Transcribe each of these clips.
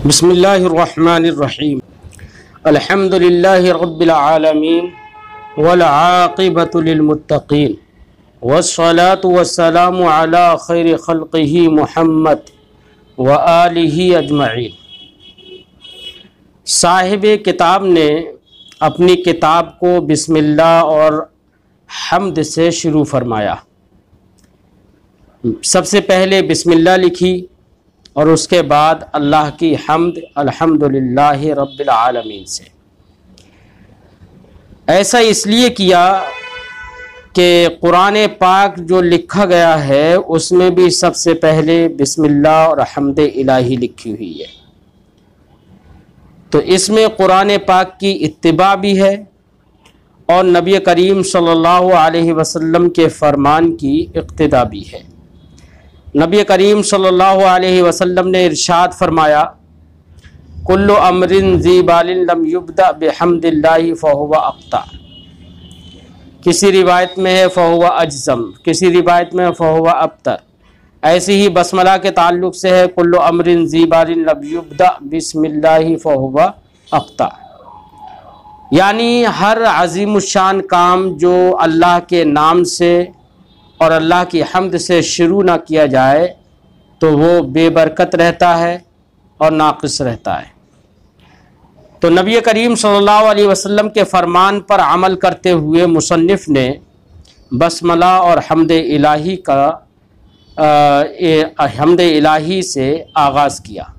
बिस्मिल्लाहिर्रहमानिर्रहीम अल्हम्दुलिल्लाहि रब्बिल आलमीन वल आक़िबतु लिल मुत्तक़ीन वस्सलातु वस्सलामु अला खैरि खल्क़िही मुहम्मद व आलिही अजमईन। साहिब किताब ने अपनी किताब को बिस्मिल्लाह और हम्द से शुरू फरमाया। सबसे पहले बिस्मिल्लाह लिखी और उसके बाद अल्लाह की हम्द अल्हम्दुलिल्लाहि रब्बिल आलमीन से। ऐसा इसलिए किया कि कुरान पाक जो लिखा गया है उसमें भी सबसे पहले बिस्मिल्लाह और हम्द इलाही लिखी हुई है, तो इसमें कुरान पाक की इत्तिबा भी है और नबी करीम सल्लल्लाहु अलैहि वसल्लम के फरमान की इक्तिदा भी है। नबी करीम सल्लल्लाहु अलैहि वसल्लम ने इरशाद फरमाया, कुल्लु अमरिन ज़ी बालिन लम युब्दा बिहम्दिल्लाहि फहुवा अक़्ता। किसी रिवायत में है फहुवा अजज़म, किसी रिवायत में फहुवा अब्तर। ऐसी ही बसमला के ताल्लुक़ से है, कुल्लु अमरिन ज़ी बालिन लम युब्दा बिस्मिल्लाहि फहुवा अक़्ता। यानी हर अज़ीमुश्शान काम जो अल्लाह के नाम से और अल्लाह की हम्द से शुरू ना किया जाए तो वो बेबरकत रहता है और नाक़िस रहता है। तो नबी करीम सल्लल्लाहु अलैहि वसल्लम के फरमान पर अमल करते हुए मुसन्निफ़ ने बसमला और हम्द इलाही का हम्द इलाही से आगाज़ किया।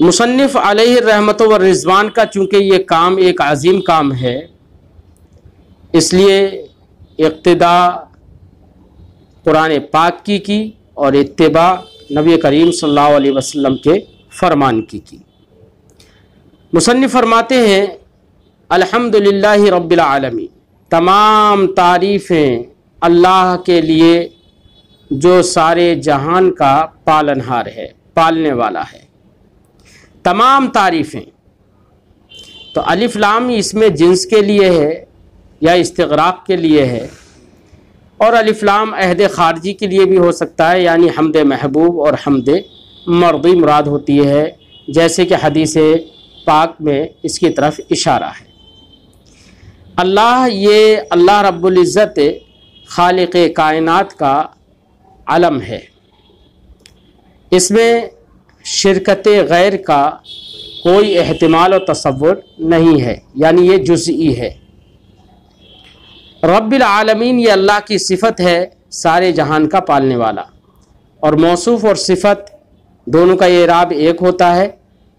मुसन्निफ़ अलैहि रहमत व रिज़वान का चूँकि ये काम एक अज़ीम काम है, इसलिए इक्तिदा कुरान पाक की और इत्तिबा नबी करीम सल्लल्लाहु अलैहि वसल्लम के फरमान की। मुसन्निफ़ फरमाते हैं, अल्हम्दुलिल्लाहि रब्बिल आलमीन, तमाम तारीफ़ें अल्लाह के लिए जो सारे जहान का पालनहार है, पालने वाला है। तमाम तारीफ़ें, तो अलिफ लाम इसमें जिन्स के लिए है या इस्तिग़राक़ के लिए है, और अलिफ लाम अहद ख़ारजी के लिए भी हो सकता है, यानी हम्द महबूब और हम्द मर्दी मुराद होती है, जैसे कि हदीस पाक में इसकी तरफ इशारा है। अल्लाह, ये अल्लाह रब्बुल इज़्ज़त खालिक़ कायनात का अलम है। इसमें शिरकत गैर का कोई एहतिमाल और तसव्वुर नहीं है, यानी ये जुज़ई है। रब्बिल आलमीन ये अल्लाह की सिफ़त है, सारे जहान का पालने वाला, और मौसूफ़ और सिफ़त दोनों का एराब एक होता है।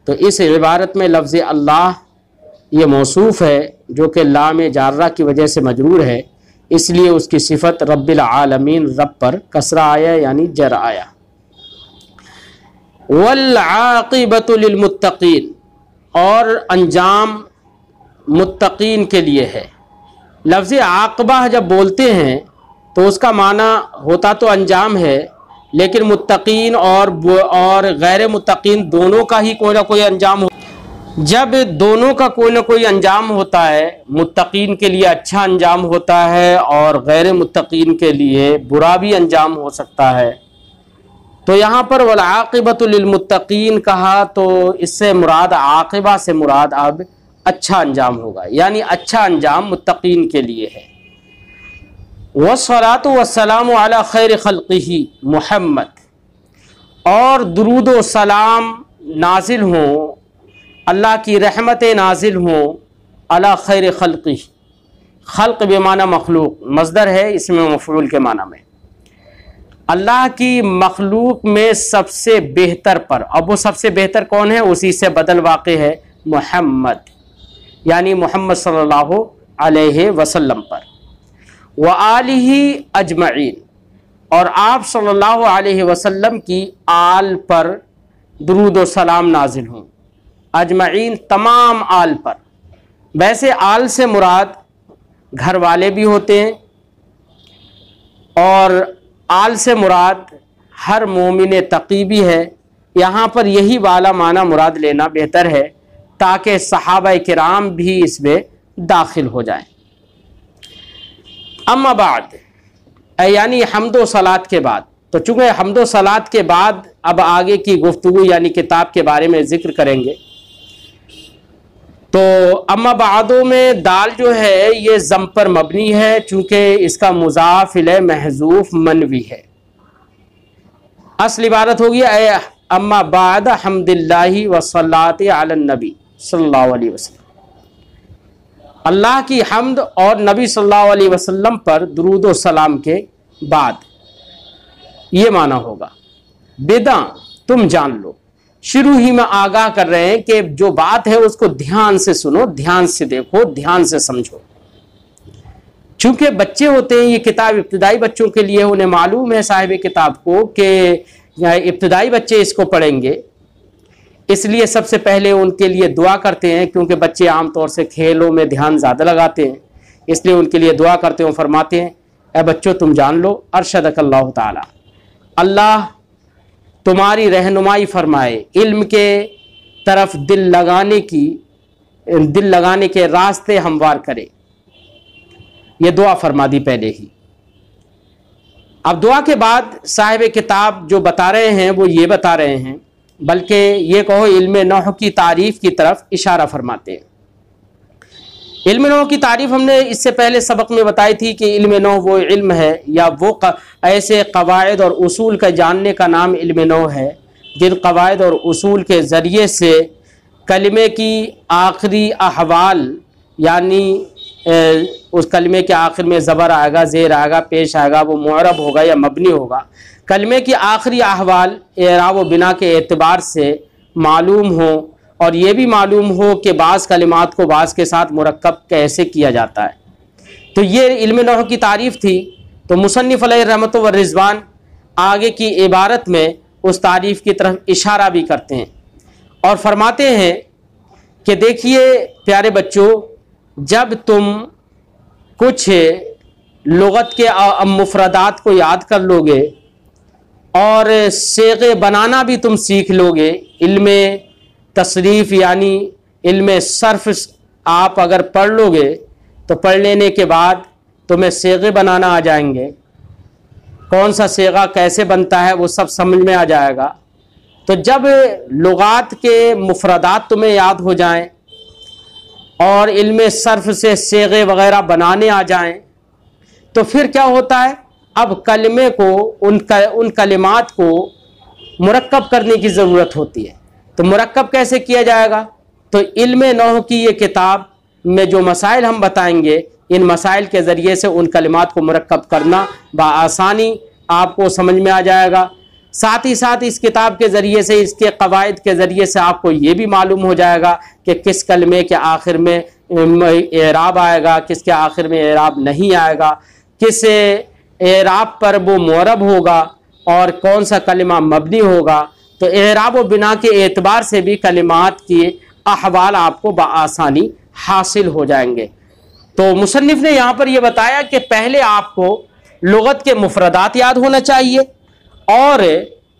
तो इस इबारत में लफ्ज़ अल्लाह ये मौसूफ़ है जो कि लाम जार्रा की वजह से मजरूर है, इसलिए उसकी सिफ़त रब्बिल आलमीन, रब पर कसरा आया यानी जर आया। वल आक़िबतु लिल मुत्तक़ीन, और अंजाम मुत्तक़ीन के लिए है। लफ्ज़ आक़बा जब बोलते हैं तो उसका माना होता तो अंजाम है, लेकिन मुत्तक़ीन और गैर मुत्तक़ीन दोनों का ही कोई ना कोई अंजाम हो। जब दोनों का कोई ना कोई अंजाम होता है, मुत्तक़ीन के लिए अच्छा अंजाम होता है और गैर मुत्तक़ीन के लिए बुरा भी अंजाम हो सकता है। तो यहाँ पर वल आक़िबतु लिल मुत्तक़ीन कहा तो इससे मुराद, आक़िबा से मुराद अब अच्छा अंजाम होगा, यानी अच्छा अंजाम मुत्तक़ीन के लिए है। वस्सलातु वस्सलामु अला खैरि खल्क़िही मुहम्मद, और दुरूद व सलाम नाजिल हों, अल्लाह की रहमतें नाजिल हों अला खैरि खल्क़िही। खल्क़ बेमाना मखलूक, मज़दर है, इसमें मफ़ऊल के माना में। अल्लाह की मखलूक में सबसे बेहतर पर, अब वो सबसे बेहतर कौन है, उसी से बदल वाक़े है मुहम्मद, यानी मोहम्मद सल्लल्लाहु अलैहि वसल्लम पर। व आलिही अजमईन, और आप सल्लल्लाहु अलैहि वसल्लम की आल पर दुरूद व सलाम नाजिल हों। अजमईन तमाम आल पर। वैसे आल से मुराद घर वाले भी होते हैं, और आल से मुराद हर मोमिन तक़ी भी है। यहाँ पर यही वाला माना मुराद लेना बेहतर है, ताकि सहाबा किराम भी इसमें दाखिल हो जाएं। अम्मा बाद, यानी हम्द व सलात के बाद, तो चूँकि हम्दो सलात के बाद अब आगे की गुफ्तगू यानी किताब के बारे में ज़िक्र करेंगे। तो अम्मा बादो में दाल जो है ये ज़म पर मबनी है, चूँकि इसका मुज़ाफ़ इलैह महज़ूफ़ मनवी है। असल इबारत होगी अम्मा बाद हम्दिल्लाहि व सल्लाति अला नबी सल्लल्लाहु अलैहि वसल्लम, अल्लाह की हम्द और नबी सल्लल्लाहु अलैहि वसल्लम पर दुरूद व सलाम के बाद, ये माना होगा। बिदा तुम जान लो, शुरू ही में आगाह कर रहे हैं कि जो बात है उसको ध्यान से सुनो, ध्यान से देखो, ध्यान से समझो। चूंकि बच्चे होते हैं, ये किताब इब्तिदाई बच्चों के लिए, उन्हें मालूम है साहिब किताब को कि इब्तिदाई बच्चे इसको पढ़ेंगे, इसलिए सबसे पहले उनके लिए दुआ करते हैं, क्योंकि बच्चे आमतौर से खेलों में ध्यान ज़्यादा लगाते हैं, इसलिए उनके लिए दुआ करते हैं, फरमाते हैं ए बच्चों तुम जान लो, अरशदकल्लाहु ताला, अल्लाह तुम्हारी रहनुमाई फरमाए, इल्म के तरफ दिल लगाने के रास्ते हमवार करे। ये दुआ फरमा दी पहले ही। अब दुआ के बाद साहिब किताब जो बता रहे हैं वो ये बता रहे हैं, बल्कि ये कहो इल्म नहव की तारीफ़ की तरफ इशारा फरमाते हैं। इल्म नहव की तारीफ़ हमने इससे पहले सबक में बताई थी कि इल्म नहव वो इल्म है या वो ऐसे कवायद और उसूल का जानने का नाम इल्म नहव है जिन कवायद और उसूल के ज़रिए से कलिमे की आखिरी अहवाल, यानी उस कलिमे के आखिर में ज़बर आएगा, ज़ेर आएगा, पेश आएगा, वो मुअरब होगा या मबनी होगा, कलिमे की आखिरी अहवाल एराब व बिना के एतबार से मालूम हो, और ये भी मालूम हो कि बाज़ कलिमात को बाज़ के साथ मुरक्कब कैसे किया जाता है। तो ये इल्म नहव की तारीफ़ थी। तो मुसन्निफ़ अलैहि रहमत व रिज़वान आगे की इबारत में उस तारीफ़ की तरफ इशारा भी करते हैं और फरमाते हैं कि देखिए प्यारे बच्चों, जब तुम कुछ लुगत के मुफरदात को याद कर लोगे और सेगे बनाना भी तुम सीख लोगे, इल्म तसरीफ़ यानी इल्म सर्फ आप अगर पढ़ लोगे तो पढ़ लेने के बाद तुम्हें सेगे बनाना आ जाएंगे, कौन सा सेगा कैसे बनता है वो सब समझ में आ जाएगा। तो जब लुगात के मुफरदात तुम्हें याद हो जाएं और इल्म सर्फ से सेगे वगैरह बनाने आ जाएं, तो फिर क्या होता है, अब कलमे को उन कलिमात को मुरक्कब करने की ज़रूरत होती है। तो मुरक्कब कैसे किया जाएगा? तो इल्म नहव की ये किताब में जो मसाइल हम बताएंगे, इन मसाइल के ज़रिए से उन कलिमात को मुरक्कब करना बआसानी आपको समझ में आ जाएगा। साथ ही साथ इस किताब के ज़रिए से, इसके कवायद के ज़रिए से आपको ये भी मालूम हो जाएगा कि किस कलमे के आखिर में एराब आएगा, किसके आखिर में एराब नहीं आएगा, किस एराब पर वो मुअरब होगा और कौन सा कलिमा मबनी होगा। तो एराब व बिना के एतबार से भी कलिमात की अहवाल आपको बआसानी हासिल हो जाएंगे। तो मुसन्निफ़ ने यहाँ पर यह बताया कि पहले आपको लुगत के मुफरदात याद होना चाहिए और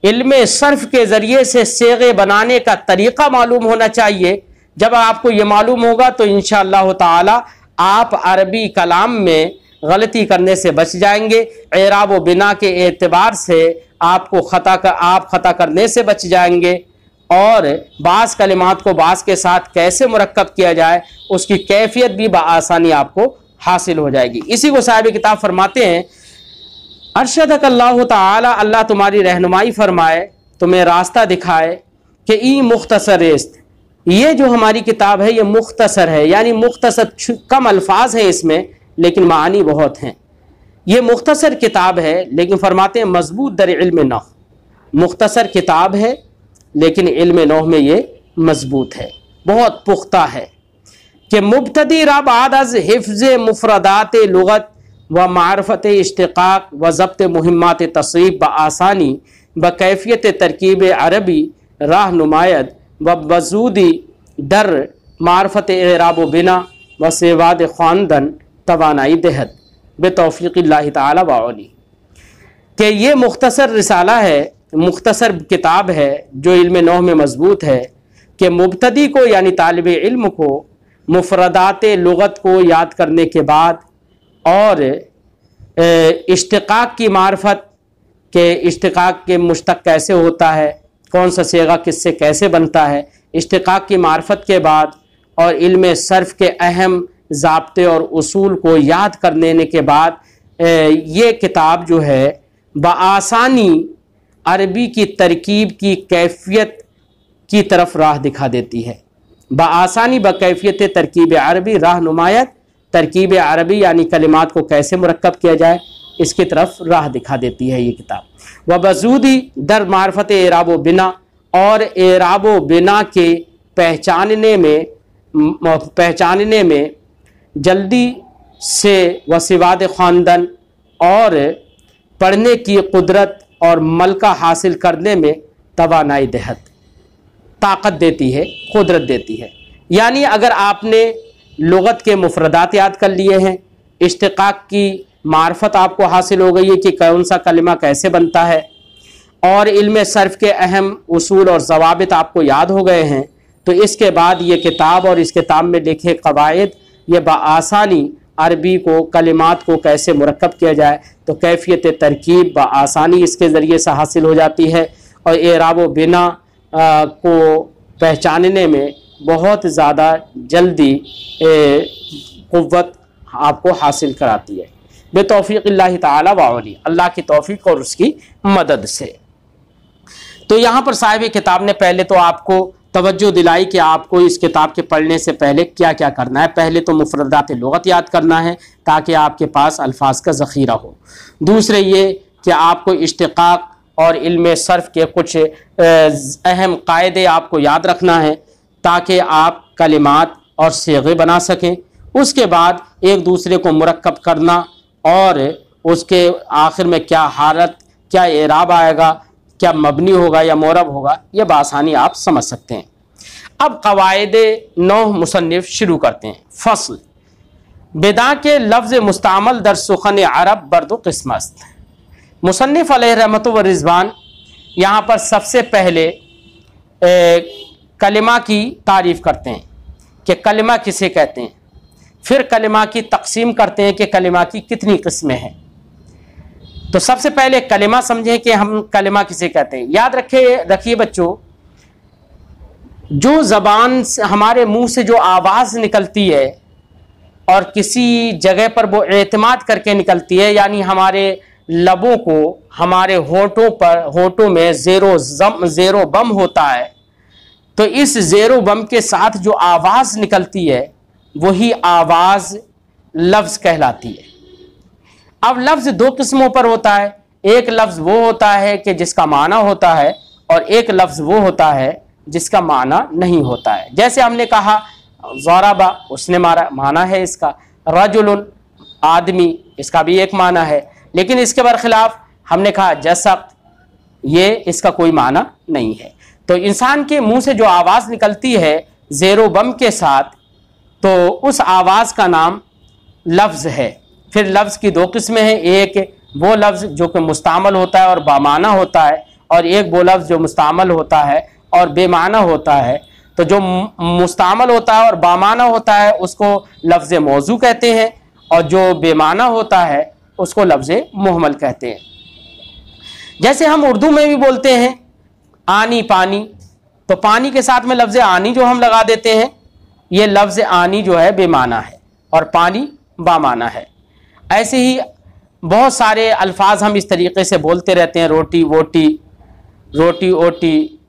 इल्म सर्फ के ज़रिए से सेगे बनाने का तरीक़ा मालूम होना चाहिए। जब आपको ये मालूम होगा तो इंशाअल्लाह ताला आप अरबी कलाम में गलती करने से बच जाएंगे, एराब व बिना के एतबार से आपको खता करने से बच जाएंगे और बाज़ कलिमात को बाज़ के साथ कैसे मुरक्कब किया जाए उसकी कैफियत भी बआसानी आपको हासिल हो जाएगी। इसी को साहिब किताब फरमाते हैं, अरशदकल्लाहु ताला, अल्लाह तुम्हारी रहनुमाई फरमाए, तुम्हें रास्ता दिखाए कि ई मुख्तसरिस्त, ये जो हमारी किताब है ये मुख्तसर है, यानी मुख्तसर कम अल्फाज है इसमें लेकिन मानी बहुत हैं। ये मुख्तसर किताब है लेकिन फरमाते हैं मजबूत दर इल्म नहव, मुख्तसर किताब है लेकिन इल्म नहव में ये मजबूत है, बहुत पुख्ता है कि मुब्तदी बाद अज हिफ्ज़ मुफरदात लुगत व मारफत इश्तिक़ाक़ व ज़ब्त मुहिम्मात तसरीफ़ बआसानी व कैफियत तरकीब अरबी राह नुमायद व वजूदी दर मारफत एराब व बिना व सेवाद ख़ानदन तवानाई दहद बेतौफ़ीक़िल्लाहि ताला व औली, कि ये मुख्तसर रिसाला है, मुख्तसर किताब है जो इल्म नहव में मजबूत है कि मुब्तदी को यानी तालिब इल्म को मुफरदात लुगत को याद करने के बाद और इश्तिक़ाक़ की मार्फत कि इश्तिकाक के मुश्तक कैसे होता है, कौन सा सेगा किससे कैसे बनता है। इश्तिकाक की मार्फत के बाद और इल्म सर्फ के अहम ज़ाब्ते और उसूल को याद कर लेने के बाद ये किताब जो है बआसानी अरबी की तरकीब की कैफियत की तरफ राह दिखा देती है। बआसानी बकैफियत तरकीब अरबी राह नुमायत तरकीब अरबी यानी कलिमात को कैसे मुरक्कब किया जाए इसकी तरफ राह दिखा देती है ये किताब। व बजूदी दर मार्फत एराब व बिना और एराब व बिना के पहचानने में जल्दी से वसिवाद ख़ानदन और पढ़ने की कुदरत और मलका हासिल करने में तवानाई देहत ताकत देती है, कुदरत देती है। यानी अगर आपने लुगत के मुफरदात याद कर लिए हैं, इश्तिकाक की मार्फत आपको हासिल हो गई है कि कौन सा कलिमा कैसे बनता है, और इल्म सर्फ के अहम उसूल और ज़वाबित आपको याद हो गए हैं, तो इसके बाद ये किताब और इस किताब में लिखे कवायद ये बआसानी अरबी को कलिमात को कैसे मुरक्कब किया जाए तो कैफियत तरकीब बआसानी इसके ज़रिए से हासिल हो जाती है, और एराब व बिना को पहचानने में बहुत ज़्यादा जल्दी क़ुव्वत आपको हासिल कराती है बेतौफ़ीक़िल्लाहि ताला व औली, अल्लाह की तौफ़ीक़ और उसकी मदद से। तो यहाँ पर साहिब किताब ने पहले तो आपको तवज्जो दिलाई कि आपको इस किताब के पढ़ने से पहले क्या क्या करना है। पहले तो मुफरदात लुगत याद करना है ताकि आपके पास अल्फाज का ज़ख़ीरा हो। दूसरे ये कि आपको इश्तिकाक और इल्म सर्फ के कुछ अहम कायदे आपको याद रखना है ताकि आप कलिमात और सीगे बना सकें। उसके बाद एक दूसरे को मुरक्कब करना और उसके आखिर में क्या हालत, क्या एराब आएगा, क्या मबनी होगा या मोरब होगा, यह बासानी आप समझ सकते हैं। अब कवायदे नौ मुसन्निफ शुरू करते हैं। फसल बिदा के लफ्ज़ मुस्तामल दर सुखन अरब बर्दो किस्मत। मुसन्निफ अलैहि रहमत व रिज़वान यहाँ पर सबसे पहले कलिमा की तारीफ़ करते हैं कि कलिमा किसे कहते हैं, फिर कलिमा की तकसीम करते हैं कि कलिमा की कितनी किस्में हैं। तो सबसे पहले कलिमा समझें कि हम कलिमा किसे कहते हैं। याद रखिए बच्चों, जो ज़बान से हमारे मुंह से जो आवाज़ निकलती है और किसी जगह पर वो एतमाद करके निकलती है, यानी हमारे लबों को हमारे होठों में ज़ेरो बम होता है, तो इस ज़ेरो बम के साथ जो आवाज़ निकलती है वही आवाज़ लफ्ज़ कहलाती है। अब लफ्ज़ दो किस्मों पर होता है। एक लफ्ज़ वो होता है कि जिसका माना होता है, और एक लफ्ज़ वो होता है जिसका माना नहीं होता है। जैसे हमने कहा ज़राबा, उसने मारा, माना है इसका। रजुलुन, आदमी, इसका भी एक माना है। लेकिन इसके बरखिलाफ़ हमने कहा जसक, ये इसका कोई माना नहीं है। तो इंसान के मुंह से जो आवाज़ निकलती है ज़ेरो बम के साथ, तो उस आवाज़ का नाम लफ्ज़ है। फिर लफ्ज़ की दो किस्में हैं, एक वो लफ्ज़ जो कि मुस्तामल होता है और बामाना होता है, और एक वो लफ्ज़ जो मुस्तामल होता है और बेमाना होता है। तो जो मुस्तामल होता है और बामाना होता है उसको लफ्ज़ मौजू कहते हैं, और जो बेमाना होता है उसको लफ्ज़ मुहमल कहते हैं। जैसे हम उर्दू में भी बोलते हैं आनी पानी, तो पानी के साथ में लफ्ज़ आनी जो हम लगा देते हैं, ये लफ्ज़ आनी जो है बेमाना है और पानी बामाना है। ऐसे ही बहुत सारे अल्फाज हम इस तरीक़े से बोलते रहते हैं, रोटी वोटी, रोटी ओटी,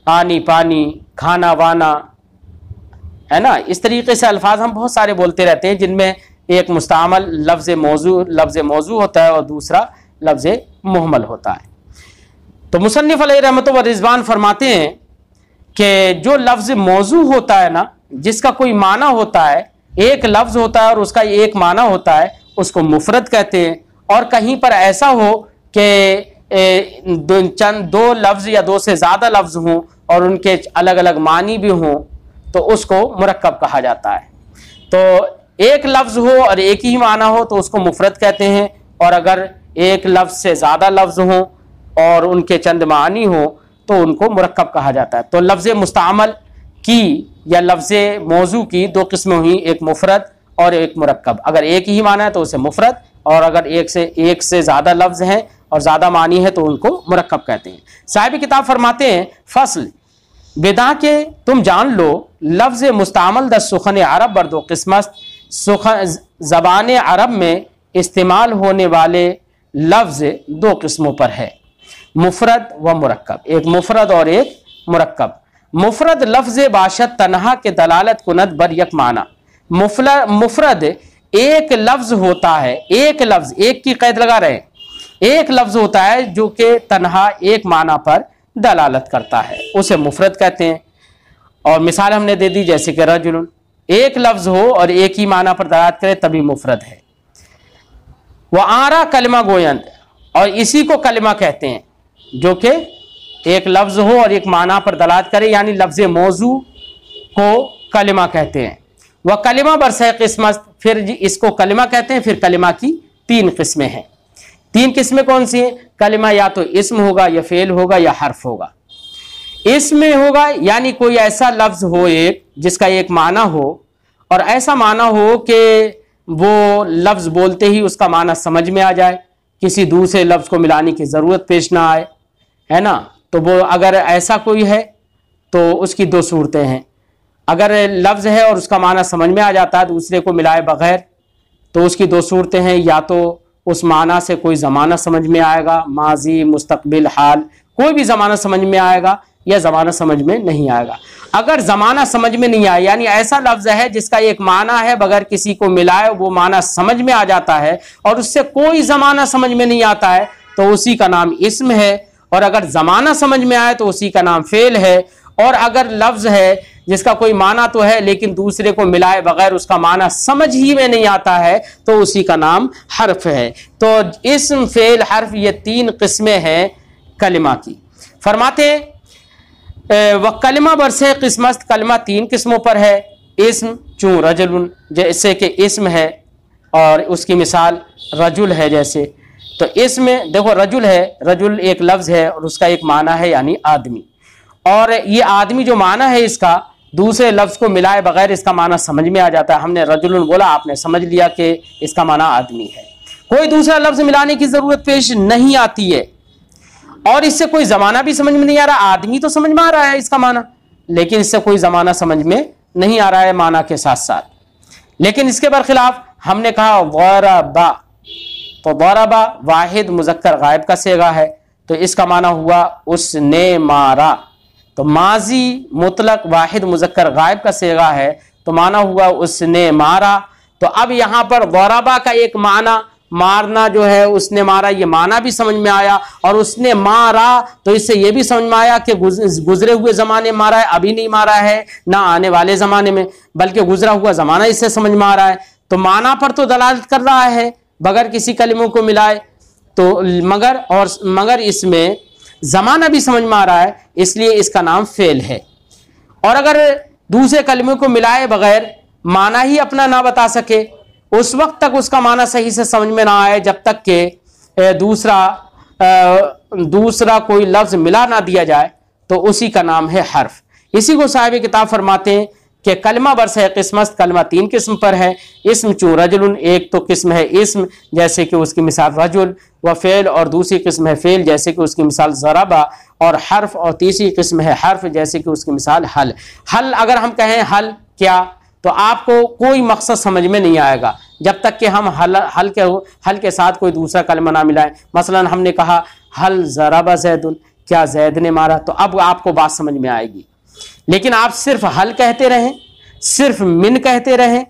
आनी पानी, खाना वाना, है ना। इस तरीक़े से अल्फाज हम बहुत सारे बोलते रहते हैं जिनमें एक मुस्तामल लफ्ज़ मौजू होता है और दूसरा लफ्ज़ मुहमल होता है। तो मुसन्निफ़ अलैहि रहमत व रिज़वान फरमाते हैं कि जो लफ्ज़ मौजू होता है ना, जिसका कोई माना होता है, एक लफ्ज़ होता है और उसका एक माना होता है, उसको मुफरद कहते हैं। और कहीं पर ऐसा हो कि दो लफ्ज़ या दो से ज़्यादा लफ्ज़ हों और उनके अलग अलग मानी भी हों, तो उसको मुरक्कब कहा जाता है। तो एक लफ्ज़ हो और एक ही माना हो तो उसको मुफरद कहते हैं, और अगर एक लफ्ज़ से ज़्यादा लफ्ज़ हों और उनके चंद मानी हो तो उनको मुरक्कब कहा जाता है। तो लफ्ज़ मुस्तामल की या लफ्ज़ मौजू की दो किस्में हुई, एक मुफरद और एक मुरक्कब। अगर एक ही माना है तो उसे मुफरद, और अगर एक से ज़्यादा लफ्ज़ हैं और ज़्यादा मानी है तो उनको मुरक्कब कहते हैं। साहिब किताब फरमाते हैं फसल बिदा के तुम जान लो लफ्ज़ मुस्तामल द सुखन अरब बर्दो किस्मत ज़बान अरब में इस्तेमाल होने वाले लफ्ज़ दो किस्मों पर है, मुफरद व मुरक्कब। एक मुफरद और एक मुरक्कब। मुफरद लफ्ज़ बाशत तनहा के दलालत कुनत बर यक माना। मुफरद एक लफ्ज़ होता है, एक लफ्ज़, एक की कैद लगा रहे, एक लफ्ज़ होता है जो कि तनहा एक माना पर दलालत करता है, उसे मुफरद कहते हैं। और मिसाल हमने दे दी जैसे कि रजुल, एक लफ्ज़ हो और एक ही माना पर दलालत करे तभी मुफरद है। वह आरा कलमा गोयंद, और इसी को कलमा कहते हैं जो कि एक लफ्ज़ हो और एक माना पर दलालत करे, यानी लफ्ज़ मौजू को कलमा कहते हैं। वह कलमा बरसे किस्मत, फिर इसको कलमा कहते हैं। फिर कलमा की तीन किस्में हैं। तीन किस्में कौन सी हैं? कलमा या तो इस्म होगा या फेल होगा या हर्फ होगा। इसमें होगा यानी कोई ऐसा लफ्ज़ हो एक जिसका एक माना हो और ऐसा माना हो कि वो लफ्ज़ बोलते ही उसका माना समझ में आ जाए, किसी दूसरे लफ्ज़ को मिलाने की ज़रूरत पेश ना आए, है ना। तो वो अगर ऐसा कोई है तो उसकी दो सूरतें हैं। अगर लफ्ज़ है और उसका माना समझ में आ जाता है दूसरे को मिलाए बगैर, तो उसकी दो सूरतें हैं। या तो उस माना से कोई ज़माना समझ में आएगा, माजी मुस्तकबिल हाल, कोई भी ज़माना समझ में आएगा, या ज़माना समझ में नहीं आएगा। अगर ज़माना समझ में नहीं आए यानी ऐसा लफ्ज़ है जिसका एक माना है, बगैर किसी को मिलाए वो माना समझ में आ जाता है और उससे कोई ज़माना समझ में नहीं आता है, तो उसी का नाम इस्म है। और अगर ज़माना समझ में आए तो उसी का नाम फेल है। और अगर लफ्ज़ है जिसका कोई माना तो है लेकिन दूसरे को मिलाए बगैर उसका माना समझ ही में नहीं आता है, तो उसी का नाम हर्फ है। तो इस्म फेल हर्फ ये तीन किस्में हैं कलिमा की। फरमाते व कलिमा बरसे किस्मत, कलिमा तीन किस्मों पर है। इस्म चूँ रजुल, जैसे कि इस्म है और उसकी मिसाल रजुल है। जैसे तो इसमें देखो रजुल है, रजुल एक लफ्ज़ है और उसका एक माना है यानी आदमी। और ये आदमी जो माना है इसका दूसरे लफ्ज़ को मिलाए बगैर इसका माना समझ में आ जाता है। हमने रजुलन बोला, आपने समझ लिया कि इसका माना आदमी है, कोई दूसरा लफ्ज़ मिलाने की ज़रूरत पेश नहीं आती है। और इससे कोई ज़माना भी समझ में नहीं आ रहा, आदमी तो समझ में आ रहा है इसका माना, लेकिन इससे कोई ज़माना समझ में नहीं आ रहा है माना के साथ साथ। लेकिन इसके बरखिलाफ हमने कहा ज़रबा, तो ज़रबा वाहिद मुज़क्कर गायब का सेगा है, तो इसका माना हुआ उसने मारा। तो माजी मुतलक वाहिद मुज़क्कर गायब का सेगा है, तो माना हुआ उसने मारा। तो अब यहाँ पर ज़रबा का एक माना मारना जो है, उसने मारा, ये माना भी समझ में आया। और उसने मारा तो इससे ये भी समझ में आया कि गुजरे हुए ज़माने में मारा है, अभी नहीं मारा है, ना आने वाले ज़माने में, बल्कि गुजरा हुआ ज़माना इससे समझ में आ रहा है। तो माना पर तो दलालत कर रहा है बगैर किसी कलिमों को मिलाए, तो मगर इसमें ज़माना भी समझ में आ रहा है, इसलिए इसका नाम फेल है। और अगर दूसरे कलिमों को मिलाए बगैर माना ही अपना ना बता सके, उस वक्त तक उसका माना सही से समझ में ना आए जब तक कि दूसरा कोई लफ्ज़ मिला ना दिया जाए, तो उसी का नाम है हर्फ। इसी को साहिब किताब फरमाते हैं कि कलमा बरस है किस्मत, कलमा तीन किस्म पर है। इस्म चूँ रजुल, एक तो किस्म है इस्म जैसे कि उसकी मिसाल रजुल, व फेल, और दूसरी किस्म है फेल जैसे कि उसकी मिसाल ज़रबा, और हर्फ, और तीसरी किस्म है हर्फ जैसे कि उसकी मिसाल हल। हल अगर हम कहें हल क्या, तो आपको कोई मकसद समझ में नहीं आएगा जब तक कि हम हल के साथ कोई दूसरा कलमा ना मिलाएं। मसलन हमने कहा हल ज़रबा ज़ैदुन, क्या ज़ैद ने मारा, तो अब आपको बात समझ में आएगी। लेकिन आप सिर्फ हल कहते रहें, सिर्फ मिन कहते रहें,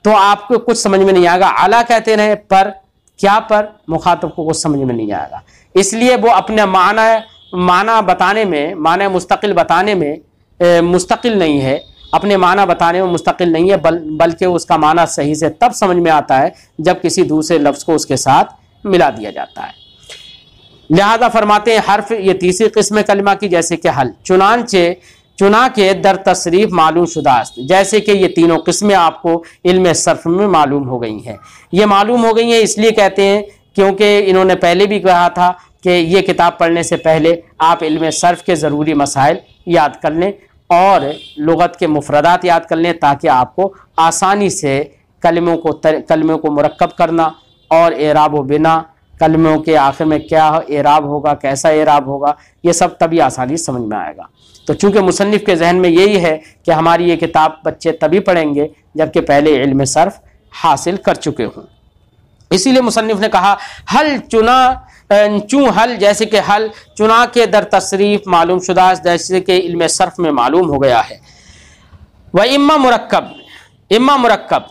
तो आपको कुछ समझ में नहीं आएगा। अला कहते रहें पर, क्या पर, मुखातब को कुछ समझ में नहीं आएगा। इसलिए वो अपने माना बताने में, माना मुस्तकिल बताने में मुस्तकिल नहीं है, अपने माना बताने में मुस्तकिल नहीं है, बल्कि उसका माना सही से तब समझ में आता है जब किसी दूसरे लफ्ज़ को उसके साथ मिला दिया जाता है। लिहाजा फरमाते हैं हर्फ ये तीसरी किस्म कलिमा की, जैसे कि हल, चुना के दर तसरीफ मालूम शुदास्त, जैसे कि ये तीनों किस्में आपको इल्म सर्फ में मालूम हो गई हैं। ये मालूम हो गई हैं इसलिए कहते हैं क्योंकि इन्होंने पहले भी कहा था कि ये किताब पढ़ने से पहले आप इल्म सर्फ के ज़रूरी मसाइल याद कर लें और लुगत के मुफरदात याद कर लें, ताकि आपको आसानी से कलमों को मुरक्कब करना और एराब व बिना कलमों के आखिर में क्या एराब होगा, कैसा एराब होगा, ये सब तभी आसानी समझ में आएगा। तो चूंकि मुसन्निफ के जहन में यही है कि हमारी ये किताब बच्चे तभी पढ़ेंगे जबकि पहले इल्म सर्फ हासिल कर चुके हों, इसीलिए मुसन्निफ ने कहा हल चुना चूँ हल, जैसे कि हल चुना के दर तसरीफ मालूम शुदा, जैसे कि इल्म सर्फ में मालूम हो गया है। व इम्मा मुरक्कब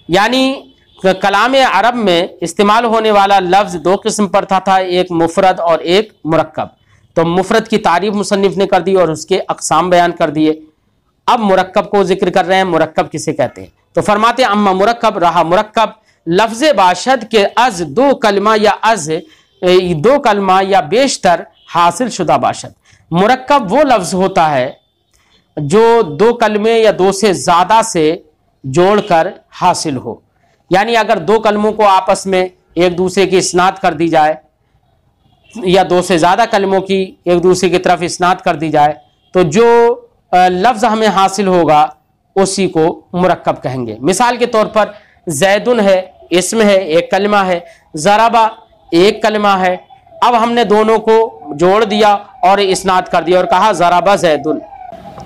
यानी कलाम अरब में इस्तेमाल होने वाला लफ्ज़ दो किस्म पर था, एक मुफरद और एक मुरक्कब। तो मुफरद की तारीफ मुसन्निफ ने कर दी और उसके अक़साम बयान कर दिए। अब मुरक्कब को जिक्र कर रहे हैं, मुरक्कब किसे कहते हैं। तो फरमाते अम्मा मुरक्कब, रहा मुरक्कब लफ्ज़ बाशद के अज दो कलमा या बेशतर हासिल शुदा बाशद। मुरक्कब वो लफ्ज़ होता है जो दो कलमे या दो से ज़्यादा से जोड़कर हासिल हो। यानी अगर दो कलमों को आपस में एक दूसरे की इस्नाद कर दी जाए या दो से ज़्यादा कलमों की एक दूसरे की तरफ इस्नाद कर दी जाए तो जो लफ्ज़ हमें हासिल होगा उसी को मुरक्कब कहेंगे। मिसाल के तौर पर जैदुन है, इसम है, एक कलमा है, ज़राबा एक कलमा है। अब हमने दोनों को जोड़ दिया और इस्नाद कर दिया और कहा ज़राबा जैदुन।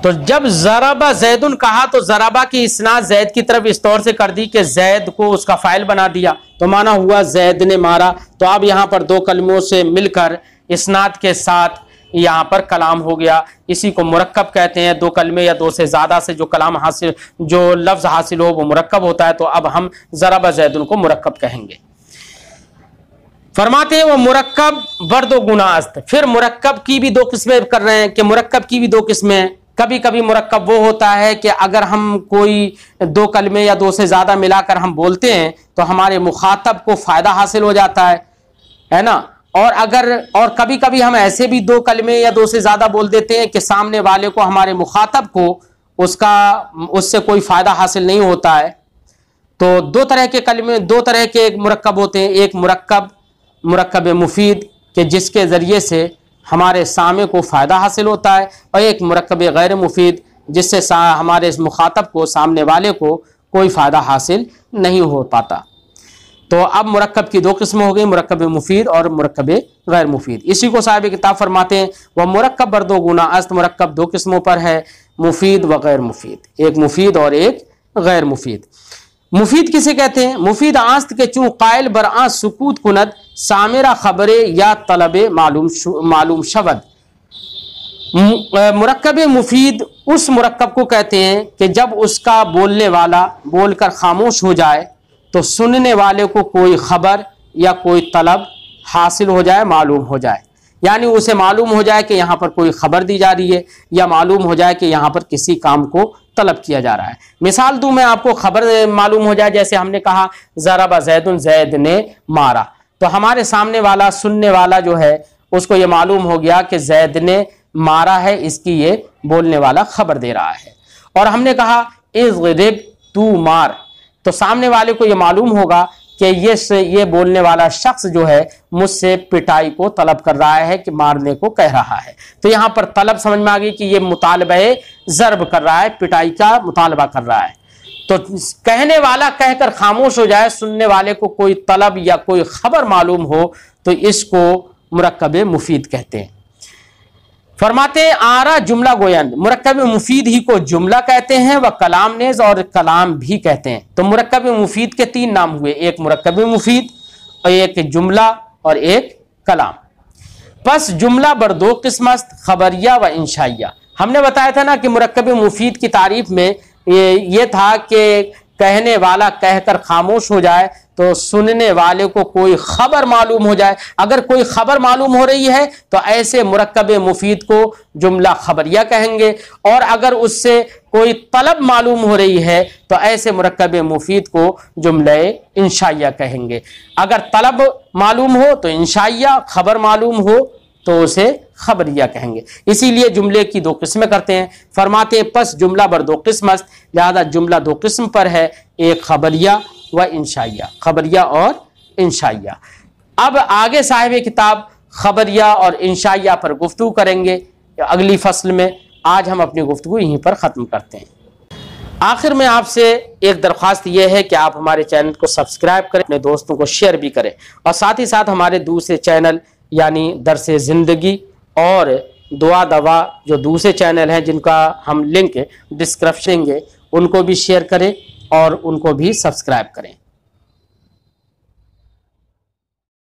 तो जब ज़राबा जैदुन कहा तो ज़राबा की इस्नाद जैद की तरफ इस तौर से कर दी कि जैद को उसका फ़ाइल बना दिया, तो माना हुआ जैद ने मारा। तो अब यहाँ पर दो कलमों से मिलकर इस्नाद के साथ यहाँ पर कलाम हो गया, इसी को मुरक्कब कहते हैं। दो कलमे या दो से ज़्यादा से जो कलाम हासिल, जो लफ्ज़ हासिल हो वो मुरक्कब होता है। तो अब हम ज़राबा जैदुन को मुरक्कब कहेंगे। फरमाते हैं वो मुरक्कब बर्दो गुनास्त। फिर मुरक्कब की भी दो किस्में कर रहे हैं कि मुरक्कब की भी दो किस्में। कभी कभी मुरक्कब वो होता है कि अगर हम कोई दो कलमे या दो से ज़्यादा मिलाकर हम बोलते हैं तो हमारे मुखातब को फ़ायदा हासिल हो जाता है ना। और कभी कभी हम ऐसे भी दो कलमे या दो से ज़्यादा बोल देते हैं कि सामने वाले को, हमारे मुखातब को उससे कोई फ़ायदा हासिल नहीं होता है। तो दो तरह के कलमे, दो तरह के मुरक्कब होते हैं। एक मुरक्कब मुफीद के जिसके ज़रिए से हमारे सामे को फ़ायदा हासिल होता है, और एक मुरक्कब गैर मुफीद जिससे हमारे मुखातब को, सामने वाले को कोई फ़ायदा हासिल नहीं हो पाता। तो अब मुरक्कब की दो किस्में हो गई, मुरक्कब मुफीद और मुरक्कब गैर मुफीद। इसी को साहिब किताब फरमाते हैं वह मुरक्कब बर्दो गुना अस्त। मुरक्कब दो किस्मों पर है, मुफीद व गैर मुफीद, एक मुफीद और एक गैर मुफीद। मुफीद किसे कहते हैं? मुफीद आस्त के चूँ कायल बरआ सुकूत कुनद सामेरा खबरे या तलबे मालूम शवद। मुरक्कब मुफीद उस मुरक्कब को कहते हैं कि जब उसका बोलने वाला बोलकर खामोश हो जाए तो सुनने वाले को कोई खबर या कोई तलब हासिल हो जाए, मालूम हो जाए। यानी उसे मालूम हो जाए कि यहाँ पर कोई खबर दी जा रही है, या मालूम हो जाए कि यहाँ पर किसी काम को तलब किया जा रहा है। मिसाल दूं मैं आपको, खबर मालूम हो जाए, जैसे हमने कहा ज़राबा ज़ैदुन, ज़ैद ने मारा। तो हमारे सामने वाला, सुनने वाला जो है उसको ये मालूम हो गया कि ज़ैद ने मारा है, इसकी ये बोलने वाला खबर दे रहा है। और हमने कहा इज़्रिब, तू मार, तो सामने वाले को ये मालूम होगा कि ये बोलने वाला शख्स जो है मुझसे पिटाई को तलब कर रहा है, कि मारने को कह रहा है। तो यहाँ पर तलब समझ में आ गई कि ये मुतालबा ज़र्ब कर रहा है, पिटाई का मुतालबा कर रहा है। तो कहने वाला कहकर खामोश हो जाए, सुनने वाले को कोई तलब या कोई खबर मालूम हो, तो इसको मुरक्कब मुफीद कहते हैं। फरमाते हैं आरा जुमला गोयंद। मुरक्कब मुफीद ही को जुमला कहते हैं, व कलाम नेज और कलाम भी कहते हैं। तो मुरक्कब मुफीद के तीन नाम हुए, एक मुरक्कब मुफीद और एक जुमला और एक कलाम। बस जुमला बर दो किस्मत, खबरिया व इंशाइया। हमने बताया था ना कि मुरक्कब मुफीद की तारीफ में ये था कि कहने वाला कहकर खामोश हो जाए तो सुनने वाले को कोई खबर मालूम हो जाए। अगर कोई खबर मालूम हो रही है तो ऐसे मुरक्कब मुफीद को जुमला खबरिया कहेंगे, और अगर उससे कोई तलब मालूम हो रही है तो ऐसे मुरक्कब मुफीद को जुमला इंशाइया कहेंगे। अगर तलब मालूम हो तो इंशाइया, खबर मालूम हो तो उसे खबरिया कहेंगे। इसीलिए जुमले की दो किस्में करते हैं। फरमाते हैं पस जुमला बर दो किस्मत, लिहाजा जुमला दो किस्म पर है, एक खबरिया व इंशाइया, खबरिया और इंशाइया। अब आगे साहिब किताब खबरिया और इंशाइया पर गुफ्तगू करेंगे अगली फसल में। आज हम अपनी गुफ्तगू यहीं पर ख़त्म करते हैं। आखिर में आपसे एक दरख्वास्त यह है कि आप हमारे चैनल को सब्सक्राइब करें, अपने दोस्तों को शेयर भी करें और साथ ही साथ हमारे दूसरे चैनल यानी दरसे ज़िंदगी और दुआ दवा जो दूसरे चैनल हैं जिनका हम लिंक डिस्क्रिप्शन देंगे उनको भी शेयर करें और उनको भी सब्सक्राइब करें।